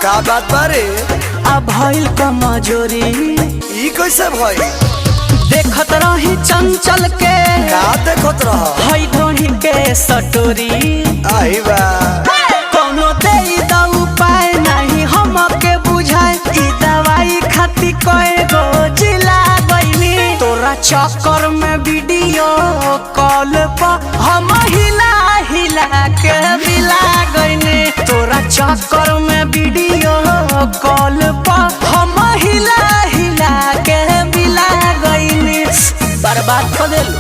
का बात बारे अब भइल कमजोरी ई कैसे भइल देखत रही चंचल के का देखत रह हई ढोही के सटोरी आई बा कोनो दे द उपाय नहीं हमके बुझाए ई दवाई खाती कए गो जिला गइनी तोरा चक्कर में वीडियो कॉल पर हम हिला हिला के मिला गइनी तोरा चक्कर में वीडियो कॉल पर हम हिला हिला के मिला गइनी बर्बाद कर देलू।